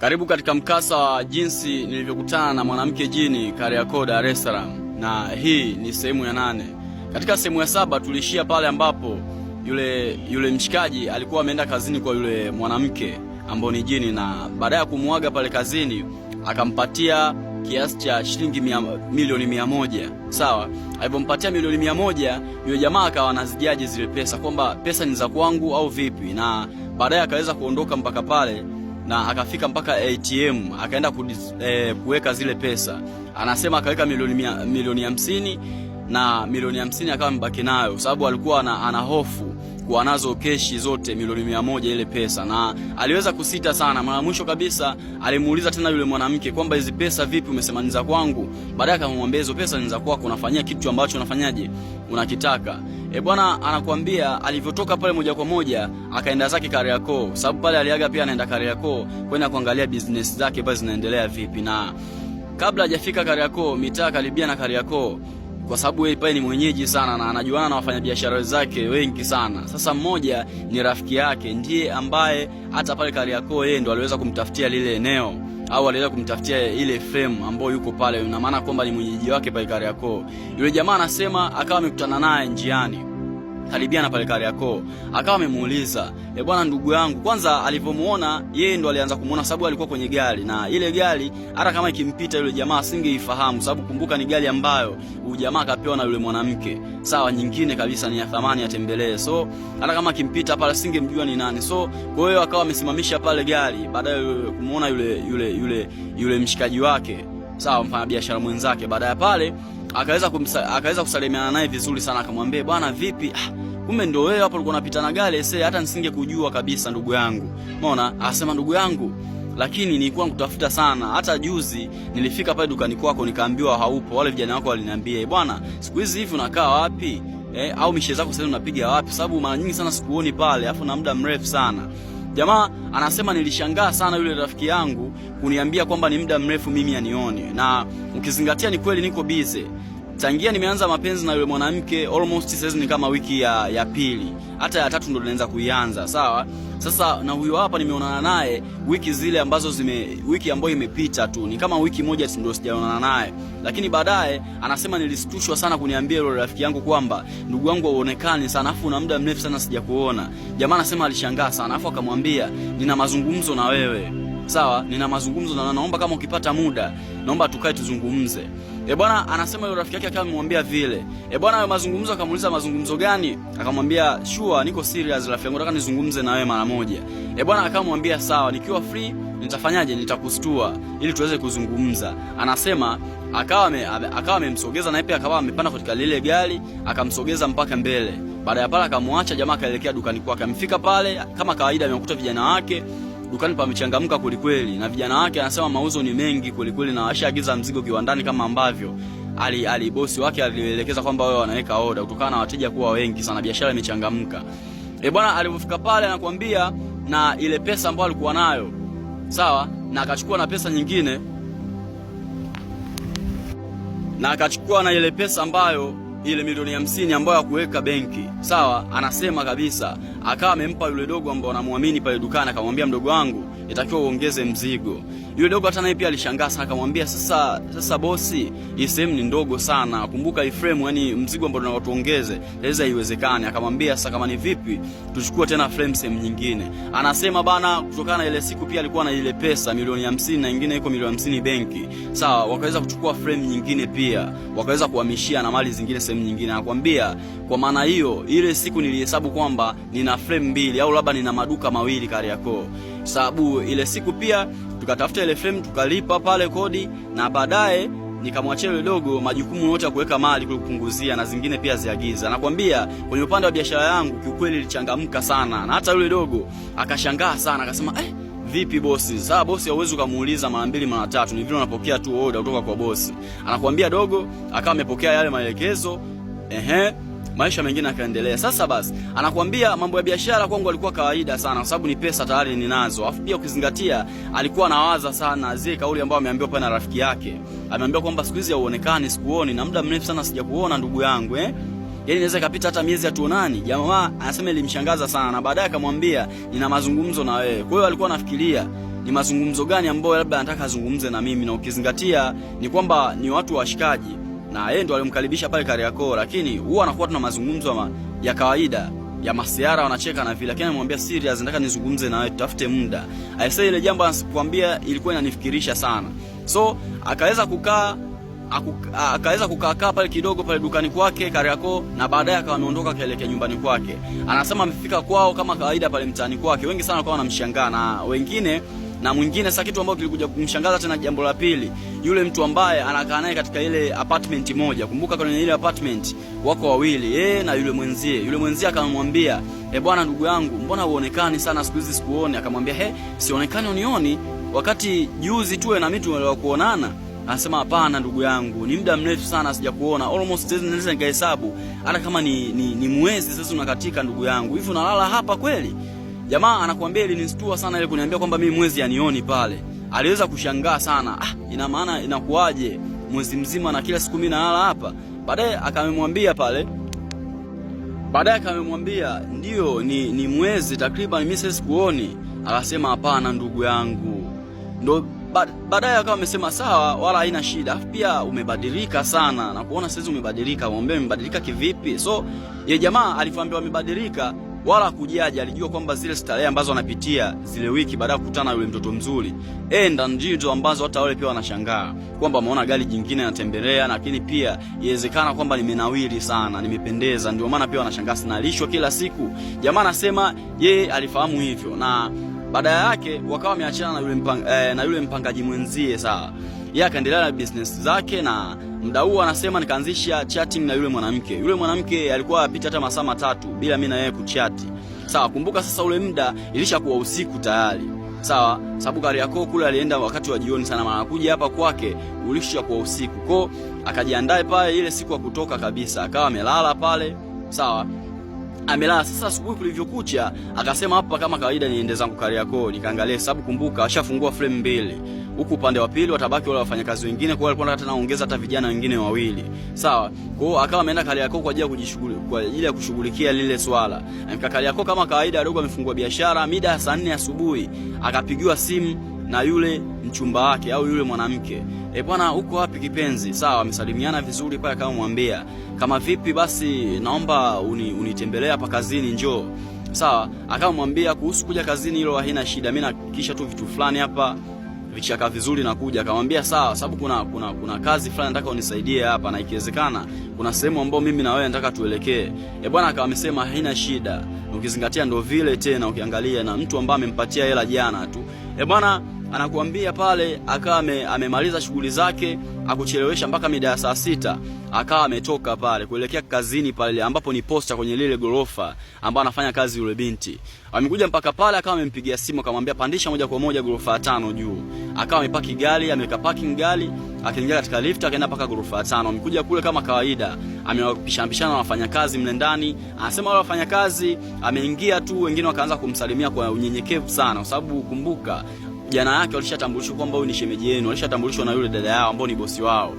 Karibu katika mkasa wa jinsi nilivyokutana na mwanamke jini Kariakoo, Dar es Salaam, na hii ni sehemu ya 8. Katika sehemu ya 7 tulishia pale ambapo yule mshikaji alikuwa ameenda kazini kwa yule mwanamke ambao ni jini, na baada ya kumuaga pale kazini akampatia kiasi cha shilingi milioni 100. Sawa, alipompatia milioni 100, yule jamaa akawa anazijaji zile pesa kwamba pesa ni za kwangu au vipi, na baadaye akaweza kuondoka mpaka pale na akafika mpaka ATM akaenda kuweka zile pesa. Anasema akaweka milioni 50 na milioni 50 akawa mbaki nayo, sababu alikuwa ana hofu kuwa nazo keshi zote milioni 100 ile pesa, na aliweza kusita sana. Mara mwisho kabisa alimuuliza tena yule mwanamke kwamba hizi pesa vipi, umesema ni za kwangu? Baadaye akamwambia hizo pesa ni za kwako, unafanyia kitu ambacho unafanyaje unakitaka. Bwana anakuambia alivyotoka pale moja kwa moja akaenda zake Kariakoo, sababu pale aliaga pia anaenda Kariakoo kwenda kuangalia business zake pale zinaendelea vipi. Na kabla hajafika Kariakoo, mitaa karibia na Kariakoo, kwa sababu yeye pale ni mwenyeji sana na anajuana na wafanyabiashara zake wengi sana. Sasa mmoja ni rafiki yake, ndiye ambaye hata pale Kariakoo yeye ndo aliweza kumtafutia lile eneo, au aliweza kumtafutia ile frame ambayo yuko pale, na maana kwamba ni mwenyeji wake pale Kariakoo. Yule jamaa anasema akawa amekutana naye njiani karibia na pale Kariakoo, akawa amemuuliza, bwana ndugu yangu. Kwanza alivyomuona yeye ndo alianza kumuona, sababu alikuwa kwenye gari, na ile gari hata kama ikimpita yule jamaa asingeifahamu, sababu kumbuka ni gari ambayo huyu jamaa akapewa na yule mwanamke, sawa, nyingine kabisa, ni ya thamani ya tembelee. So hata kama akimpita pale asingemjua ni nani. So kwa hiyo akawa amesimamisha pale gari, baadaye kumuona yule mshikaji wake, sawa, mfanyabiashara mwenzake. Baada ya pale akaweza kusalimiana naye vizuri sana, akamwambia bwana vipi, kumbe ndio wewe hapo ulikuwa unapita na gari hata nisingekujua kabisa ndugu yangu. Umeona, akasema ndugu yangu, lakini nilikuwa nakutafuta sana, hata juzi nilifika pale dukani kwako nikaambiwa haupo. Wale vijana wako waliniambia, bwana siku hizi hivi unakaa wapi? Au mishe zako sasa unapiga wapi? Sababu mara nyingi sana sikuoni pale, afu na muda mrefu sana. Jamaa anasema nilishangaa sana yule rafiki yangu kuniambia kwamba ni muda mrefu mimi anione, na ukizingatia ni kweli niko busy. Tangia nimeanza mapenzi na yule mwanamke almost sasa ni kama wiki ya pili, hata ya 3 ndo naanza kuianza. Sawa, sasa na huyo hapa nimeonana naye wiki zile ambazo wiki ambayo imepita tu ni kama wiki moja ndio sijaonana naye, lakini baadaye anasema nilistushwa sana kuniambia yule rafiki yangu kwamba ndugu wangu hauonekani sana, afu na muda mrefu sana sijakuona. Jamaa anasema alishangaa sana, afu akamwambia nina mazungumzo na wewe. Sawa, nina mazungumzo na naomba kama ukipata muda naomba tukae tuzungumze. Bwana anasema yule rafiki yake akamwambia vile. Bwana hayo mazungumzo, akamuuliza mazungumzo gani? Akamwambia sure, niko serious rafiki yangu, nataka nizungumze na wewe mara moja. Bwana akamwambia sawa, nikiwa free nitafanyaje, nitakustua ili tuweze kuzungumza. Anasema akawa amemsogeza na yeye akawa amepanda katika lile gari, akamsogeza mpaka mbele. Baada ya pale akamwacha jamaa, akaelekea dukani kwake. Amefika pale kama kawaida, amekuta vijana wake dukani pamechangamka kweli, na vijana wake anasema mauzo ni mengi kweli, na washaagiza mzigo kiwandani kama ambavyo bosi wake alielekeza kwamba wao wanaweka order kutokana na wateja kuwa wengi sana, biashara imechangamka. Bwana alipofika pale anakuambia na ile pesa ambayo alikuwa nayo, sawa, na akachukua na pesa nyingine, na akachukua na ile pesa ambayo ile milioni 50 ambayo hakuweka benki, sawa. Anasema kabisa akawa amempa yule dogo ambaye anamwamini pale dukani, akamwambia mdogo wangu itakiwa uongeze mzigo. Yule dogo hata naye pia alishangaa sana, akamwambia sasa bosi, hii sehemu ni ndogo sana, kumbuka hii frame, yani mzigo ambao tunataka tuongeze lazima iwezekane. Akamwambia sasa kama ni vipi tuchukue tena frame sehemu nyingine. Anasema bana, kutokana na ile siku pia alikuwa na ile pesa milioni 50 na nyingine iko milioni 50 benki, sawa, wakaweza kuchukua frame nyingine pia, wakaweza kuhamishia na mali zingine sehemu nyingine. Anakuambia kwa maana hiyo ile siku nilihesabu kwamba nina frame 2 au labda nina maduka mawili Kariakoo, sababu ile siku pia tukatafuta ile frame tukalipa pale kodi, na baadaye nikamwachia yule dogo majukumu yote ya kuweka mali kupunguzia na zingine pia ziagiza. Nakwambia kwenye upande wa biashara yangu kiukweli ilichangamka sana, na hata yule dogo akashangaa sana, akasema vipi bosi? Sasa bosi hauwezi kumuuliza mara 2 mara 3, ni vile unapokea tu order kutoka kwa bosi. Anakuambia dogo akawa amepokea yale maelekezo, maisha mengine akaendelea. Sasa basi anakuambia mambo ya biashara kwangu alikuwa kawaida sana, kwa sababu ni pesa tayari ninazo. Afu pia ukizingatia alikuwa anawaza sana zile kauli ambayo ameambiwa pale na rafiki yake. Ameambiwa kwamba siku hizi hauonekani, sikuoni na muda mrefu sana sijakuona ndugu yangu, Yaani inaweza kapita hata miezi hatuonani. Jamaa anasema ilimshangaza sana, na baadaye akamwambia nina mazungumzo na wewe. Kwa hiyo alikuwa anafikiria ni mazungumzo gani ambayo labda anataka azungumze na mimi, na ukizingatia ni kwamba ni watu washikaji na yeye ndo alimkaribisha pale Kariakoo, lakini huwa anakuwa tuna mazungumzo ya kawaida ya masiara, wanacheka na vile, lakini anamwambia serious, nataka nizungumze na wewe, tutafute muda. Aisee, ile jambo anakuambia ilikuwa inanifikirisha sana. So akaweza kukaa pale kidogo pale dukani kwake Kariakoo, na baadaye akawa ameondoka kaelekea nyumbani kwake. Anasema amefika kwao kama kawaida pale mtaani kwake. Wengi sana walikuwa wanamshangaa na mwingine sasa, kitu ambacho kilikuja kumshangaza tena, jambo la pili, yule mtu ambaye anakaa naye katika ile apartment moja. Kumbuka kwenye ile apartment wako wawili, yeye na yule mwenzie. Yule mwenzie akamwambia, bwana ndugu yangu, mbona huonekani sana siku hizi sikuone? Akamwambia, sionekani unioni wakati juzi tu na mimi tumeelewa kuonana. Anasema, hapana ndugu yangu, ni muda mrefu sana sijakuona, almost naweza nikahesabu hata kama ni mwezi sasa unakatika ndugu yangu. Hivi unalala hapa kweli? Jamaa anakuambia ilinistua sana ile kuniambia kwamba mimi mwezi anioni pale. Aliweza kushangaa sana. Ina maana inakuaje mwezi mzima na kila siku mimi nalala hapa? Baadaye akamwambia ndio ni mwezi takriban mimi sikuoni. Akasema, hapana ndugu yangu. Ndio baadaye akawa amesema sawa, wala haina shida. Pia umebadilika sana na kuona sasa umebadilika. Mwambie umebadilika kivipi? So ye jamaa alipoambiwa amebadilika wala kujaji, alijua kwamba zile starehe ambazo anapitia zile wiki baada ya kukutana na yule mtoto mzuri ndizo ambazo hata wale pia wanashangaa kwamba ameona gari jingine anatembelea, lakini pia iwezekana kwamba nimenawiri sana, nimependeza, ndio maana pia wanashangaa sinalishwa kila siku. Jamaa anasema yeye alifahamu hivyo, na baada yake wakawa wameachana na yule mpangaji mwenzie. Sawa, yeye akaendelea na business zake, na muda huo anasema nikaanzisha chatting na yule mwanamke. Yule mwanamke alikuwa apita hata masaa 3 bila mimi na yeye kuchati. Sawa, kumbuka sasa ule muda ilishakuwa usiku tayari. Sawa, sababu Kariakoo kule alienda wakati wa jioni sana, maana kuja hapa kwake ulishakuwa usiku. Kwa akajiandae pale ile siku ya kutoka kabisa, akawa amelala pale. Sawa, amelala. Sasa asubuhi kulivyokucha akasema hapa kama kawaida niende zangu Kariakoo nikaangalia, sababu kumbuka ashafungua frame 2. Huku upande wa pili watabaki wale wafanyakazi wengine, kwa hiyo alikuwa anataka naongeza hata vijana wengine 2. Sawa. Kwa hiyo akawa ameenda Kariakoo kwa ajili ya kushughulikia lile swala. Amefika Kariakoo kama kawaida, adogo amefungua biashara. Mida ya saa 4 asubuhi akapigiwa simu na yule mchumba wake au yule mwanamke. Bwana uko wapi kipenzi? Sawa, amesalimiana vizuri pale, kama mwambia kama vipi basi naomba unitembelee hapa kazini, njoo. Sawa, akamwambia kuhusu kuja kazini hilo haina shida, mimi nahakikisha tu vitu fulani hapa vichaka vizuri na kuja. Akamwambia sawa, sababu kuna kazi fulani nataka unisaidie hapa, na ikiwezekana kuna sehemu ambayo mimi na wewe nataka tuelekee. Bwana akawa amesema haina shida, ukizingatia ndio vile tena ukiangalia na mtu ambaye amempatia hela jana tu. Bwana anakuambia pale akawa amemaliza shughuli zake, akuchelewesha mpaka mida ya saa 6, akawa ametoka pale kuelekea kazini pale ambapo ni posta kwenye lile gorofa ambapo anafanya kazi yule binti. Amekuja mpaka pale, akawa amempigia simu akamwambia pandisha moja kwa moja gorofa ya 5 juu. Akawa amepaki gari, ameweka parking gari, akaingia katika lift akaenda mpaka gorofa ya 5. Amekuja kule kama kawaida, amewapishana na wafanyakazi mle ndani. Anasema wale wafanyakazi ameingia tu, wengine wakaanza kumsalimia kwa unyenyekevu sana, kwa sababu kumbuka jana yake walishatambulishwa kwamba huyu ni shemeji yenu, walishatambulishwa na yule dada yao ambao ni bosi wao.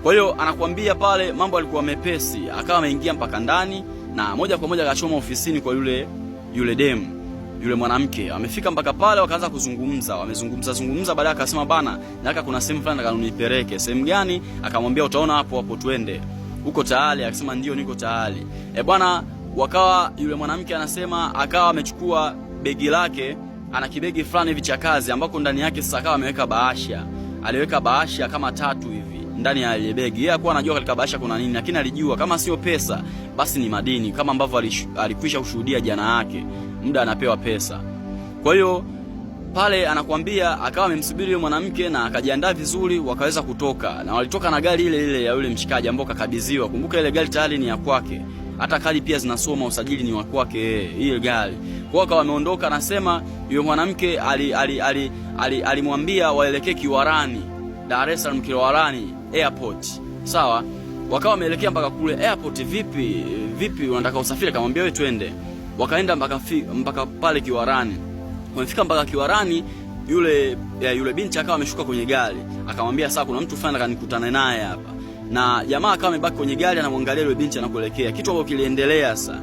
Kwa hiyo anakuambia pale mambo alikuwa mepesi, akawa ameingia mpaka ndani na moja kwa moja akachoma ofisini kwa yule demu, yule mwanamke. Amefika mpaka pale wakaanza kuzungumza, wamezungumza. Baadaye akasema bana, nataka kuna sehemu fulani nataka unipeleke. Sehemu gani? Akamwambia utaona hapo twende. Uko tayari? Akasema ndio niko tayari. Bwana, wakawa yule mwanamke anasema akawa amechukua begi lake, ana kibegi fulani hivi cha kazi ambako ndani yake sasa akawa ameweka bahasha. Aliweka bahasha kama 3 hivi ndani ya ile begi. Yeye hakuwa anajua katika bahasha kuna nini, lakini alijua kama sio pesa basi ni madini, kama ambavyo alikwisha kushuhudia jana yake muda anapewa pesa. Kwa hiyo pale anakuambia akawa amemsubiri yule mwanamke na akajiandaa vizuri, wakaweza kutoka. Na walitoka na gari ile ya yule mshikaji ambao kakabidhiwa. Kumbuka ile gari tayari ni ya kwake. Hata kali pia zinasoma usajili ni wa kwake ile gari. Kwa hiyo wameondoka. Anasema yule mwanamke alimwambia waelekee Kiwarani, Dar es Salaam Kiwarani airport. Sawa? Wakawa wameelekea mpaka kule airport. Vipi unataka usafiri? Akamwambia wewe twende. Wakaenda mpaka pale Kiwarani. Wamefika mpaka Kiwarani, yule binti akawa ameshuka kwenye gari. Akamwambia sasa kuna mtu fulani akanikutana naye hapa. Na jamaa akawa amebaki kwenye gari anamwangalia yule binti anakuelekea. Kitu ambacho kiliendelea sasa